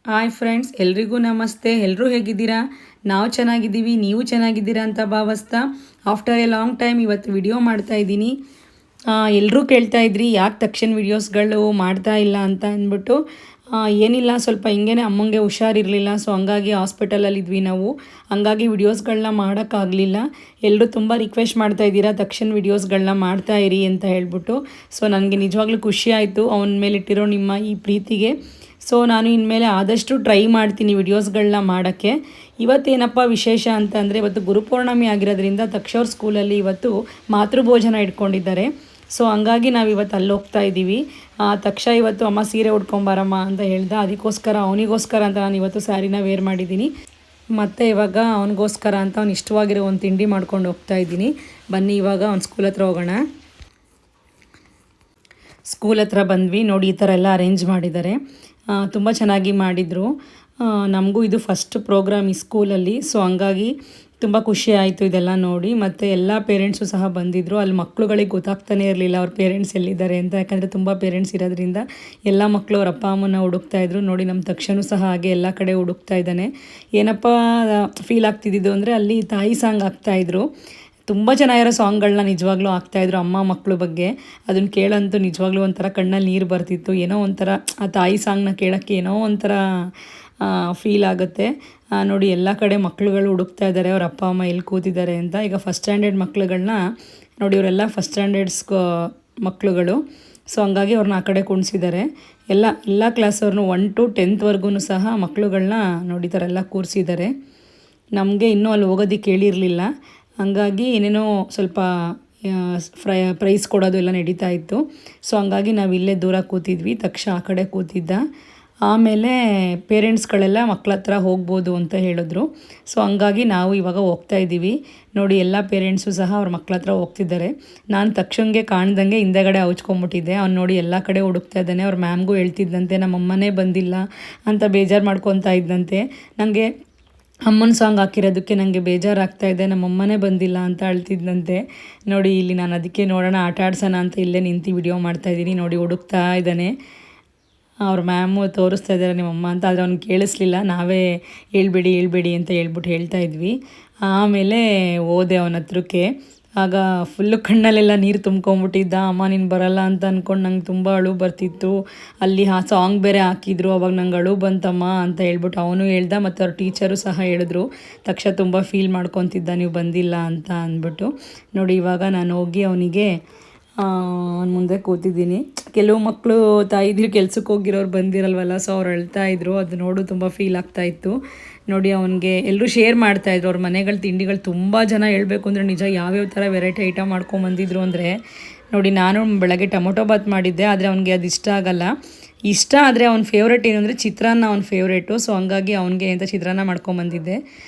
Hi friends, ಎಲ್ರಿಗೂ ನಮಸ್ತೆ. ಎಲ್ಲರೂ ಹೇಗಿದ್ದೀರಾ? ನಾವು ಚೆನ್ನಾಗಿದ್ದೀವಿ, ನೀವು ಚೆನ್ನಾಗಿದ್ದೀರಾ ಅಂತ ಭಾವಿಸ್ತಾ ಆಫ್ಟರ್ ಎ ಲಾಂಗ್ ಟೈಮ್ ಇವತ್ತು ವಿಡಿಯೋ ಮಾಡ್ತಾ ಇದ್ದೀನಿ. ಎಲ್ಲರೂ ಕೇಳ್ತಾ ಇದ್ರಿ ಯಾಕೆ ತಕ್ಷಣ ವಿಡಿಯೋಸ್ಗಳು ಮಾಡ್ತಾ ಇಲ್ಲ ಅಂತ ಅಂದ್ಬಿಟ್ಟು. ಏನಿಲ್ಲ, ಸ್ವಲ್ಪ ಹಿಂಗೇನೆ ಅಮ್ಮಂಗೆ ಹುಷಾರಿರಲಿಲ್ಲ, ಸೊ ಹಂಗಾಗಿ ಹಾಸ್ಪಿಟಲಲ್ಲಿದ್ವಿ ನಾವು. ಹಂಗಾಗಿ ವಿಡಿಯೋಸ್ಗಳನ್ನ ಮಾಡೋಕ್ಕಾಗಲಿಲ್ಲ. ಎಲ್ಲರೂ ತುಂಬ ರಿಕ್ವೆಸ್ಟ್ ಮಾಡ್ತಾ ಇದ್ದೀರಾ ತಕ್ಷಣ ವಿಡಿಯೋಸ್ಗಳನ್ನ ಮಾಡ್ತಾ ಇರಿ ಅಂತ ಹೇಳ್ಬಿಟ್ಟು. ಸೊ ನನಗೆ ನಿಜವಾಗ್ಲೂ ಖುಷಿ ಆಯಿತು ಅವನ ಮೇಲಿಟ್ಟಿರೋ ನಿಮ್ಮ ಈ ಪ್ರೀತಿಗೆ. ಸೊ ನಾನು ಇನ್ಮೇಲೆ ಆದಷ್ಟು ಟ್ರೈ ಮಾಡ್ತೀನಿ ವಿಡಿಯೋಸ್ಗಳನ್ನ ಮಾಡೋಕ್ಕೆ. ಇವತ್ತೇನಪ್ಪ ವಿಶೇಷ ಅಂತಂದರೆ, ಇವತ್ತು ಗುರುಪೌರ್ಣಮಿ ಆಗಿರೋದ್ರಿಂದ ತಕ್ಷವ್ರ ಸ್ಕೂಲಲ್ಲಿ ಇವತ್ತು ಮಾತೃಭೋಜನ ಇಟ್ಕೊಂಡಿದ್ದಾರೆ. ಸೊ ಹಂಗಾಗಿ ನಾವು ಇವತ್ತು ಅಲ್ಲಿ ಹೋಗ್ತಾ ಇದ್ದೀವಿ. ತಕ್ಷ ಇವತ್ತು ಅಮ್ಮ ಸೀರೆ ಉಟ್ಕೊಂಬಾರಮ್ಮ ಅಂತ ಹೇಳ್ದೆ, ಅದಕ್ಕೋಸ್ಕರ ಅವನಿಗೋಸ್ಕರ ಅಂತ ನಾನು ಇವತ್ತು ಸ್ಯಾರಿನ ವೇರ್ ಮಾಡಿದ್ದೀನಿ. ಮತ್ತು ಇವಾಗ ಅವನಿಗೋಸ್ಕರ ಅಂತ ಅವ್ನು ಇಷ್ಟವಾಗಿರೋ ಒಂದು ತಿಂಡಿ ಮಾಡ್ಕೊಂಡು ಹೋಗ್ತಾ ಇದ್ದೀನಿ. ಬನ್ನಿ ಇವಾಗ ಅವ್ನ ಸ್ಕೂಲ್ ಹತ್ರ ಹೋಗೋಣ. ಸ್ಕೂಲ್ ಹತ್ರ ಬಂದ್ವಿ. ನೋಡಿ, ಈ ಥರ ಎಲ್ಲ ಅರೇಂಜ್ ಮಾಡಿದ್ದಾರೆ, ತುಂಬ ಚೆನ್ನಾಗಿ ಮಾಡಿದರು. ನಮಗೂ ಇದು ಫಸ್ಟ್ ಪ್ರೋಗ್ರಾಮ್ ಈ ಸ್ಕೂಲಲ್ಲಿ, ಸೊ ಹಂಗಾಗಿ ತುಂಬ ಖುಷಿ ಆಯಿತು ಇದೆಲ್ಲ ನೋಡಿ. ಮತ್ತು ಎಲ್ಲ ಪೇರೆಂಟ್ಸು ಸಹ ಬಂದಿದ್ದರು. ಅಲ್ಲಿ ಮಕ್ಕಳುಗಳಿಗೆ ಗೊತ್ತಾಗ್ತಾನೆ ಇರಲಿಲ್ಲ ಅವ್ರ ಪೇರೆಂಟ್ಸ್ ಎಲ್ಲಿದ್ದಾರೆ ಅಂತ, ಯಾಕಂದರೆ ತುಂಬ ಪೇರೆಂಟ್ಸ್ ಇರೋದ್ರಿಂದ ಎಲ್ಲ ಮಕ್ಕಳು ಅವ್ರ ಅಪ್ಪ ಅಮ್ಮನ ಹುಡುಕ್ತಾಯಿದ್ರು. ನೋಡಿ, ನಮ್ಮ ತಕ್ಷಣ ಸಹ ಹಾಗೆ ಎಲ್ಲ ಕಡೆ ಹುಡುಕ್ತಾ ಇದ್ದಾನೆ. ಏನಪ್ಪ ಫೀಲ್ ಆಗ್ತಿದ್ದು ಅಂದರೆ, ಅಲ್ಲಿ ತಾಯಿ ಸಾಂಗ್ ಆಗ್ತಾಯಿದ್ರು. ತುಂಬ ಚೆನ್ನಾಗಿರೋ ಸಾಂಗ್ಗಳನ್ನ ನಿಜವಾಗ್ಲೂ ಆಗ್ತಾಯಿದ್ರು ಅಮ್ಮ ಮಕ್ಕಳು ಬಗ್ಗೆ. ಅದನ್ನು ಕೇಳಂತೂ ನಿಜವಾಗ್ಲೂ ಒಂಥರ ಕಣ್ಣಲ್ಲಿ ನೀರು ಬರ್ತಿತ್ತು. ಏನೋ ಒಂಥರ ಆ ತಾಯಿ ಸಾಂಗ್ನ ಕೇಳೋಕ್ಕೆ ಏನೋ ಒಂಥರ ಫೀಲ್ ಆಗುತ್ತೆ. ನೋಡಿ, ಎಲ್ಲ ಕಡೆ ಮಕ್ಕಳುಗಳು ಹುಡುಕ್ತಾ ಇದ್ದಾರೆ ಅವ್ರ ಅಪ್ಪ ಅಮ್ಮ ಎಲ್ಲಿ ಕೂತಿದ್ದಾರೆ ಅಂತ. ಈಗ ಫಸ್ಟ್ ಸ್ಟ್ಯಾಂಡರ್ಡ್ ಮಕ್ಕಳುಗಳನ್ನ ನೋಡಿ, ಇವರೆಲ್ಲ ಫಸ್ಟ್ ಸ್ಟ್ಯಾಂಡರ್ಡ್ಸ್ ಮಕ್ಕಳುಗಳು. ಸೊ ಹಂಗಾಗಿ ಅವ್ರನ್ನ ಆ ಕಡೆ ಕುಣಿಸಿದ್ದಾರೆ. ಎಲ್ಲ ಕ್ಲಾಸವ್ರನ್ನೂ 1 to 10th ಸಹ ಮಕ್ಕಳುಗಳನ್ನ ನೋಡಿ ಥರ ಎಲ್ಲ ಕೂರಿಸಿದ್ದಾರೆ. ನಮಗೆ ಇನ್ನೂ ಅಲ್ಲಿ ಹೋಗೋದಕ್ಕೆ ಹೇಳಿರಲಿಲ್ಲ, ಹಂಗಾಗಿ ಏನೇನೋ ಸ್ವಲ್ಪ ಪ್ರೈಸ್ ಕೊಡೋದು ಎಲ್ಲ ನಡೀತಾ ಇತ್ತು. ಸೊ ಹಂಗಾಗಿ ನಾವು ಇಲ್ಲೇ ದೂರ ಕೂತಿದ್ವಿ, ತಕ್ಷಣ ಆ ಕಡೆ ಕೂತಿದ್ದ. ಆಮೇಲೆ ಪೇರೆಂಟ್ಸ್ಗಳೆಲ್ಲ ಮಕ್ಕಳ ಹತ್ರ ಹೋಗ್ಬೋದು ಅಂತ ಹೇಳಿದ್ರು. ಸೊ ಹಂಗಾಗಿ ನಾವು ಇವಾಗ ಹೋಗ್ತಾ ಇದ್ದೀವಿ. ನೋಡಿ, ಎಲ್ಲ ಪೇರೆಂಟ್ಸು ಸಹ ಅವ್ರ ಮಕ್ಕಳ ಹತ್ರ ಹೋಗ್ತಿದ್ದಾರೆ. ನಾನು ತಕ್ಷಣಗೆ ಕಾಣ್ದಂಗೆ ಹಿಂದೆಗಡೆ ಹೌಚ್ಕೊಂಬಿಟ್ಟಿದ್ದೆ. ಅವ್ನು ನೋಡಿ ಎಲ್ಲ ಕಡೆ ಹುಡುಕ್ತಾ ಇದ್ದಾನೆ. ಅವ್ರ ಮ್ಯಾಮ್ಗೂ ಹೇಳ್ತಿದ್ದಂತೆ ನಮ್ಮಮ್ಮನೇ ಬಂದಿಲ್ಲ ಅಂತ ಬೇಜಾರು ಮಾಡ್ಕೊತಾ ಇದ್ದಂತೆ. ನನಗೆ ಅಮ್ಮನ ಸಾಂಗ್ ಹಾಕಿರೋದಕ್ಕೆ ನನಗೆ ಬೇಜಾರಾಗ್ತಾಯಿದೆ, ನಮ್ಮಮ್ಮನೇ ಬಂದಿಲ್ಲ ಅಂತ ಅಳ್ತಿದ್ದಂತೆ. ನೋಡಿ, ಇಲ್ಲಿ ನಾನು ಅದಕ್ಕೆ ನೋಡೋಣ ಆಟ ಆಡ್ಸೋಣ ಅಂತ ಇಲ್ಲೇ ನಿಂತು ವಿಡಿಯೋ ಮಾಡ್ತಾಯಿದ್ದೀನಿ. ನೋಡಿ, ಹುಡುಕ್ತಾ ಇದ್ದಾನೆ. ಅವ್ರ ಮ್ಯಾಮು ತೋರಿಸ್ತಾ ಇದ್ದಾರೆ ನಿಮ್ಮಮ್ಮ ಅಂತ, ಆದರೆ ಅವ್ನಿಗೆ ಕೇಳಿಸ್ಲಿಲ್ಲ. ನಾವೇ ಹೇಳ್ಬೇಡಿ ಅಂತ ಹೇಳ್ತಾ ಇದ್ವಿ. ಆಮೇಲೆ ಹೋದೆ ಅವನ ಹತ್ರಕ್ಕೆ. ಆಗ ಫುಲ್ಲು ಕಣ್ಣಲ್ಲೆಲ್ಲ ನೀರು ತುಂಬ್ಕೊಂಬಿಟ್ಟಿದ್ದ. ಅಮ್ಮ ನೀನು ಬರಲ್ಲ ಅಂತ ಅಂದ್ಕೊಂಡು ನಂಗೆ ತುಂಬ ಅಳು ಬರ್ತಿತ್ತು. ಅಲ್ಲಿ ಆ ಸಾಂಗ್ ಬೇರೆ ಹಾಕಿದ್ರು, ಅವಾಗ ನಂಗೆ ಅಳು ಬಂತಮ್ಮ ಅಂತ ಹೇಳ್ಬಿಟ್ಟು ಅವನು ಹೇಳ್ದ. ಮತ್ತು ಅವ್ರ ಟೀಚರು ಸಹ ಹೇಳಿದ್ರು. ತಕ್ಷಣ ತುಂಬ ಫೀಲ್ ಮಾಡ್ಕೊತಿದ್ದ ನೀವು ಬಂದಿಲ್ಲ ಅಂತ ಅಂದ್ಬಿಟ್ಟು. ನೋಡಿ, ಇವಾಗ ನಾನು ಹೋಗಿ ಅವನಿಗೆ ಅವ್ನ ಮುಂದೆ ಕೂತಿದ್ದೀನಿ. ಕೆಲವು ಮಕ್ಕಳು ತಾಯಿದಿರು ಕೆಲ್ಸಕ್ಕೆ ಹೋಗಿರೋರು ಬಂದಿರಲ್ವಲ್ಲ, ಸೊ ಅವ್ರು ಅಳ್ತಾಯಿದ್ರು. ಅದು ನೋಡು ತುಂಬ ಫೀಲ್ ಆಗ್ತಾಯಿತ್ತು. ನೋಡಿ, ಅವನಿಗೆ ಎಲ್ಲರೂ ಶೇರ್ ಮಾಡ್ತಾಯಿದ್ರು ಅವ್ರ ಮನೆಗಳ ತಿಂಡಿಗಳು. ತುಂಬ ಜನ ಹೇಳಬೇಕು ಅಂದರೆ ನಿಜ ಯಾವ್ಯಾವ ಥರ ವೆರೈಟಿ ಐಟಮ್ ಮಾಡ್ಕೊಂಬಂದಿದ್ರು ಅಂದರೆ. ನೋಡಿ, ನಾನು ಬೆಳಗ್ಗೆ ಟೊಮೊಟೊ ಬಾತ್ ಮಾಡಿದ್ದೆ, ಆದರೆ ಅವ್ನಿಗೆ ಅದು ಇಷ್ಟ ಆಗಲ್ಲ. ಇಷ್ಟ ಆದರೆ ಅವ್ನ ಫೇವ್ರೇಟ್ ಏನು ಅಂದರೆ ಚಿತ್ರಾನ್ನ ಅವ್ನ ಫೇವ್ರೇಟು. ಸೊ ಹಂಗಾಗಿ ಅವ್ನಿಗೆ ಅಂತ ಚಿತ್ರಾನ್ನ ಮಾಡ್ಕೊಂಬಂದಿದ್ದೆ.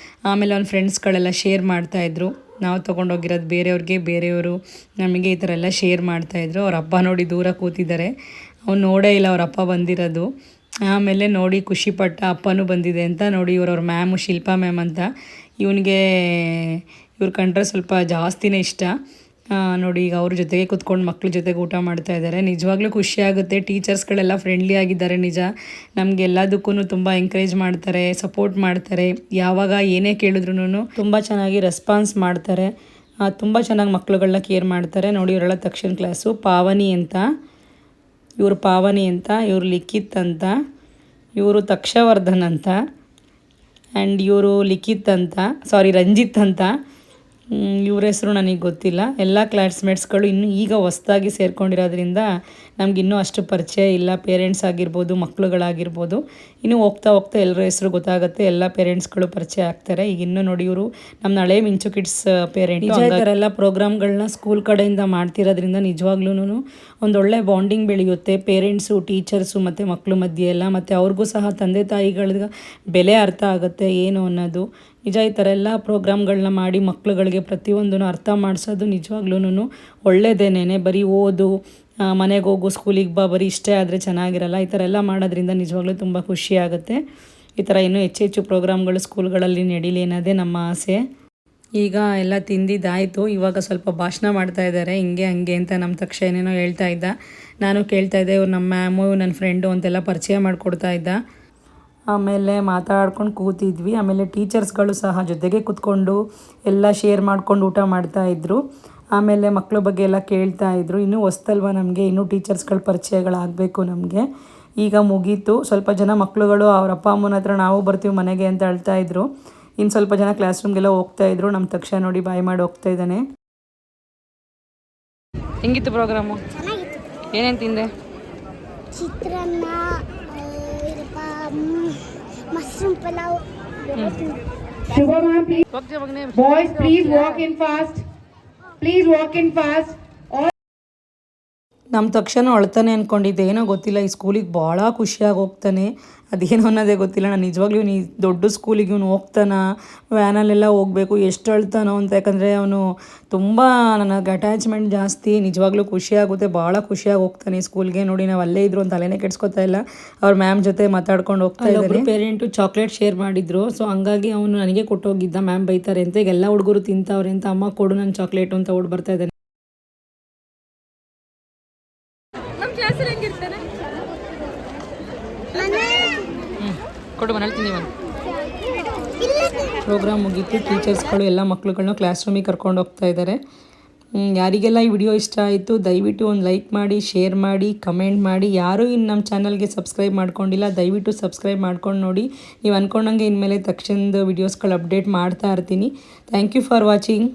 ಆಮೇಲೆ ಅವ್ನ ಫ್ರೆಂಡ್ಸ್ಗಳೆಲ್ಲ ಶೇರ್ ಮಾಡ್ತಾಯಿದ್ರು. ನಾವು ತೊಗೊಂಡೋಗಿರೋದು ಬೇರೆಯವರು ನಮಗೆ ಈ ಥರ ಎಲ್ಲ ಶೇರ್ ಮಾಡ್ತಾಯಿದ್ರು. ಅವ್ರ ಅಪ್ಪ ನೋಡಿ ದೂರ ಕೂತಿದ್ದಾರೆ, ಅವ್ನು ನೋಡೇ ಇಲ್ಲ ಅವ್ರ ಅಪ್ಪ ಬಂದಿರೋದು. ಆಮೇಲೆ ನೋಡಿ ಖುಷಿಪಟ್ಟ, ಅಪ್ಪನೂ ಬಂದಿದೆ ಅಂತ. ನೋಡಿ, ಅವ್ರ ಮ್ಯಾಮು ಶಿಲ್ಪಾ ಮ್ಯಾಮ್ ಅಂತ. ಇವ್ರ ಕಂಡ್ರೆ ಸ್ವಲ್ಪ ಜಾಸ್ತಿನೇ ಇಷ್ಟ. ನೋಡಿ, ಈಗ ಅವ್ರ ಜೊತೆಗೆ ಕೂತ್ಕೊಂಡು ಮಕ್ಳ ಜೊತೆಗೆ ಊಟ ಮಾಡ್ತಾ ಇದ್ದಾರೆ. ನಿಜವಾಗ್ಲೂ ಖುಷಿಯಾಗುತ್ತೆ. ಟೀಚರ್ಸ್ಗಳೆಲ್ಲ ಫ್ರೆಂಡ್ಲಿ ಆಗಿದ್ದಾರೆ ನಿಜ. ನಮಗೆ ಎಲ್ಲದಕ್ಕೂ ತುಂಬ ಎಂಕರೇಜ್ ಮಾಡ್ತಾರೆ, ಸಪೋರ್ಟ್ ಮಾಡ್ತಾರೆ. ಯಾವಾಗ ಏನೇ ಕೇಳಿದ್ರು ತುಂಬ ಚೆನ್ನಾಗಿ ರೆಸ್ಪಾನ್ಸ್ ಮಾಡ್ತಾರೆ. ತುಂಬ ಚೆನ್ನಾಗಿ ಮಕ್ಳುಗಳನ್ನ ಕೇರ್ ಮಾಡ್ತಾರೆ. ನೋಡಿ, ಇವರೆಲ್ಲ ತಕ್ಷಣ ಕ್ಲಾಸು. ಪಾವನಿ ಅಂತ, ಇವರು ಲಿಖಿತ್ ಅಂತ, ಇವರು ತಕ್ಷವರ್ಧನ್ ಅಂತ, ಆ್ಯಂಡ್ ಇವರು ರಂಜಿತ್ ಅಂತ. ಇವ್ರ ಹೆಸರು ನನಗೆ ಗೊತ್ತಿಲ್ಲ. ಎಲ್ಲ ಕ್ಲಾಸ್ಮೇಟ್ಸ್ಗಳು ಇನ್ನೂ ಈಗ ಹೊಸ್ದಾಗಿ ಸೇರ್ಕೊಂಡಿರೋದ್ರಿಂದ ನಮಗಿನ್ನೂ ಅಷ್ಟು ಪರಿಚಯ ಇಲ್ಲ. ಪೇರೆಂಟ್ಸ್ ಆಗಿರ್ಬೋದು, ಮಕ್ಕಳುಗಳಾಗಿರ್ಬೋದು. ಇನ್ನೂ ಹೋಗ್ತಾ ಎಲ್ಲರ ಹೆಸರು ಗೊತ್ತಾಗುತ್ತೆ. ಎಲ್ಲ ಪೇರೆಂಟ್ಸ್ಗಳು ಪರಿಚಯ ಆಗ್ತಾರೆ. ಈಗ ಇನ್ನೂ ನೋಡಿ, ಇವರು ನಮ್ಮ ಹಳೆ ಮಿಂಚು ಕಿಡ್ಸ್ ಪೇರೆಂಟ್. ಈ ಥರ ಎಲ್ಲ ಪ್ರೋಗ್ರಾಮ್ಗಳನ್ನ ಸ್ಕೂಲ್ ಕಡೆಯಿಂದ ಮಾಡ್ತಿರೋದ್ರಿಂದ ನಿಜವಾಗ್ಲೂ ಒಂದೊಳ್ಳೆ ಬಾಂಡಿಂಗ್ ಬೆಳೆಯುತ್ತೆ ಪೇರೆಂಟ್ಸು, ಟೀಚರ್ಸು ಮತ್ತು ಮಕ್ಕಳು ಮಧ್ಯೆ ಎಲ್ಲ. ಮತ್ತು ಅವ್ರಿಗೂ ಸಹ ತಂದೆ ತಾಯಿಗಳಿಗೆ ಬೆಲೆ ಅರ್ಥ ಆಗುತ್ತೆ ಏನು ಅನ್ನೋದು. ನಿಜ, ಈ ಥರ ಎಲ್ಲ ಪ್ರೋಗ್ರಾಮ್ಗಳನ್ನ ಮಾಡಿ ಮಕ್ಳುಗಳಿಗೆ ಪ್ರತಿಯೊಂದನ್ನು ಅರ್ಥ ಮಾಡಿಸೋದು ನಿಜವಾಗ್ಲೂ ಒಳ್ಳೆಯದೇನೆ. ಬರೀ ಓದು, ಮನೆಗೆ ಹೋಗು, ಸ್ಕೂಲಿಗೆ ಬಾ, ಬರೀ ಇಷ್ಟೇ ಆದರೆ ಚೆನ್ನಾಗಿರಲ್ಲ. ಈ ಥರ ಎಲ್ಲ ಮಾಡೋದ್ರಿಂದ ನಿಜವಾಗ್ಲೂ ತುಂಬ ಖುಷಿ ಆಗುತ್ತೆ. ಈ ಥರ ಇನ್ನೂ ಹೆಚ್ಚು ಪ್ರೋಗ್ರಾಮ್ಗಳು ಸ್ಕೂಲ್ಗಳಲ್ಲಿ ನಡೀಲಿ ಅನ್ನೋದೇ ನಮ್ಮ ಆಸೆ. ಈಗ ಎಲ್ಲ ತಿಂದಿದ್ದಾಯಿತು. ಇವಾಗ ಸ್ವಲ್ಪ ಭಾಷಣ ಮಾಡ್ತಾ ಇದ್ದಾರೆ, ಹಿಂಗೆ ಹಂಗೆ ಅಂತ. ನಮ್ಮ ತಕ್ಷಣ ಏನೇನೋ ಹೇಳ್ತಾ ಇದ್ದ. ನಾನು ಕೇಳ್ತಾ ಇದ್ದೆ. ಇವ್ರು ನಮ್ಮ ಮ್ಯಾಮು, ನನ್ನ ಫ್ರೆಂಡು ಅಂತೆಲ್ಲ ಪರಿಚಯ ಮಾಡಿಕೊಡ್ತಾ ಇದ್ದ. ಆಮೇಲೆ ಮಾತಾಡ್ಕೊಂಡು ಕೂತಿದ್ವಿ. ಆಮೇಲೆ ಟೀಚರ್ಸ್ಗಳು ಸಹ ಜೊತೆಗೆ ಕೂತ್ಕೊಂಡು ಎಲ್ಲ ಶೇರ್ ಮಾಡ್ಕೊಂಡು ಊಟ ಮಾಡ್ತಾಯಿದ್ರು. ಆಮೇಲೆ ಮಕ್ಕಳ ಬಗ್ಗೆ ಎಲ್ಲ ಕೇಳ್ತಾಯಿದ್ರು. ಇನ್ನೂ ಹೊಸ್ತಲ್ವ ನಮಗೆ, ಇನ್ನೂ ಟೀಚರ್ಸ್ಗಳ ಪರಿಚಯಗಳಾಗಬೇಕು ನಮಗೆ. ಈಗ ಮುಗೀತು. ಸ್ವಲ್ಪ ಜನ ಮಕ್ಕಳುಗಳು ಅವ್ರ ಅಪ್ಪ ಅಮ್ಮನ ಹತ್ರ ನಾವು ಬರ್ತೀವಿ ಮನೆಗೆ ಅಂತ ಹೇಳ್ತಾಯಿದ್ರು. ಇನ್ನು ಸ್ವಲ್ಪ ಜನ ಕ್ಲಾಸ್ ರೂಮ್ಗೆಲ್ಲ ಹೋಗ್ತಾಯಿದ್ರು. ನಮ್ಮ ತಕ್ಷಣ ನೋಡಿ ಬಾಯ್ ಮಾಡಿ ಹೋಗ್ತಾ ಇದ್ದಾನೆ. ಹೆಂಗಿತ್ತು ಪ್ರೋಗ್ರಾಮು? ಏನೇನು ತಿಂದೆ? ಚಿತ್ರಾನ್ನ, mushroom pulao. Boys, please walk in fast. Please walk in fast. ನಮ್ಮ ತಕ್ಷಣ ಅಳ್ತಾನೆ ಅಂದ್ಕೊಂಡಿದ್ದೆ. ಏನೋ ಗೊತ್ತಿಲ್ಲ, ಈ ಸ್ಕೂಲಿಗೆ ಭಾಳ ಖುಷಿಯಾಗಿ ಹೋಗ್ತಾನೆ. ಅದೇನು ಅನ್ನೋದೇ ಗೊತ್ತಿಲ್ಲ. ನಾನು ನಿಜವಾಗ್ಲೂ ಈ ದೊಡ್ಡ ಸ್ಕೂಲಿಗೆ ಇವನು ಹೋಗ್ತಾನ, ವ್ಯಾನಲ್ಲೆಲ್ಲ ಹೋಗಬೇಕು, ಎಷ್ಟು ಅಳ್ತಾನೋ ಅಂತ. ಯಾಕಂದರೆ ಅವನು ತುಂಬ ನನಗೆ ಅಟ್ಯಾಚ್ಮೆಂಟ್ ಜಾಸ್ತಿ. ನಿಜವಾಗ್ಲೂ ಖುಷಿಯಾಗುತ್ತೆ, ಭಾಳ ಖುಷಿಯಾಗಿ ಹೋಗ್ತಾನೆ ಸ್ಕೂಲ್ಗೆ. ನೋಡಿ, ನಾವು ಅಲ್ಲೇ ಇದ್ರು ಅಂತ ತಲೆನೇ ಕೆಡ್ಸ್ಕೊತಾ ಇಲ್ಲ. ಅವ್ರ ಮ್ಯಾಮ್ ಜೊತೆ ಮಾತಾಡ್ಕೊಂಡು ಹೋಗ್ತಾ ಇದ್ದಾರೆ. ಪೇರೆಂಟು ಚಾಕ್ಲೇಟ್ ಶೇರ್ ಮಾಡಿದ್ರು. ಸೊ ಹಂಗಾಗಿ ಅವನು ನನಗೆ ಕೊಟ್ಟೋಗಿದ್ದ, ಮ್ಯಾಮ್ ಬೈತಾರೆ ಅಂತ. ಈಗ ಎಲ್ಲ ಹುಡುಗರು ತಿಂತವ್ರೆ ಅಂತ, ಅಮ್ಮ ಕೊಡು ನನ್ನ ಚಾಕ್ಲೇಟು ಅಂತ ಓಡಿ ಬರ್ತಾ ಇದ್ದಾನೆ. ಕೊಡು, ಮನೇಲಿ ತಿಂದಿ ಒಂದು. ಪ್ರೋಗ್ರಾಮ್ ಮುಗೀತು. ಟೀಚರ್ಸ್ಗಳು ಎಲ್ಲ ಮಕ್ಳುಗಳನ್ನ ಕ್ಲಾಸ್ ರೂಮಿಗೆ ಕರ್ಕೊಂಡು ಹೋಗ್ತಾ ಇದ್ದಾರೆ. ಯಾರಿಗೆಲ್ಲ ಈ ವಿಡಿಯೋ ಇಷ್ಟ ಆಯಿತು ದಯವಿಟ್ಟು ಒಂದು ಲೈಕ್ ಮಾಡಿ, ಶೇರ್ ಮಾಡಿ, ಕಮೆಂಟ್ ಮಾಡಿ. ಯಾರೂ ಇನ್ನು ನಮ್ಮ ಚಾನಲ್ಗೆ ಸಬ್ಸ್ಕ್ರೈಬ್ ಮಾಡ್ಕೊಂಡಿಲ್ಲ, ದಯವಿಟ್ಟು ಸಬ್ಸ್ಕ್ರೈಬ್ ಮಾಡ್ಕೊಂಡು ನೋಡಿ. ನೀವು ಅಂದ್ಕೊಂಡಂಗೆ ಇನ್ಮೇಲೆ ತಕ್ಷಣದ ವೀಡಿಯೋಸ್ಗಳು ಅಪ್ಡೇಟ್ ಮಾಡ್ತಾ ಇರ್ತೀನಿ. Thank you for watching.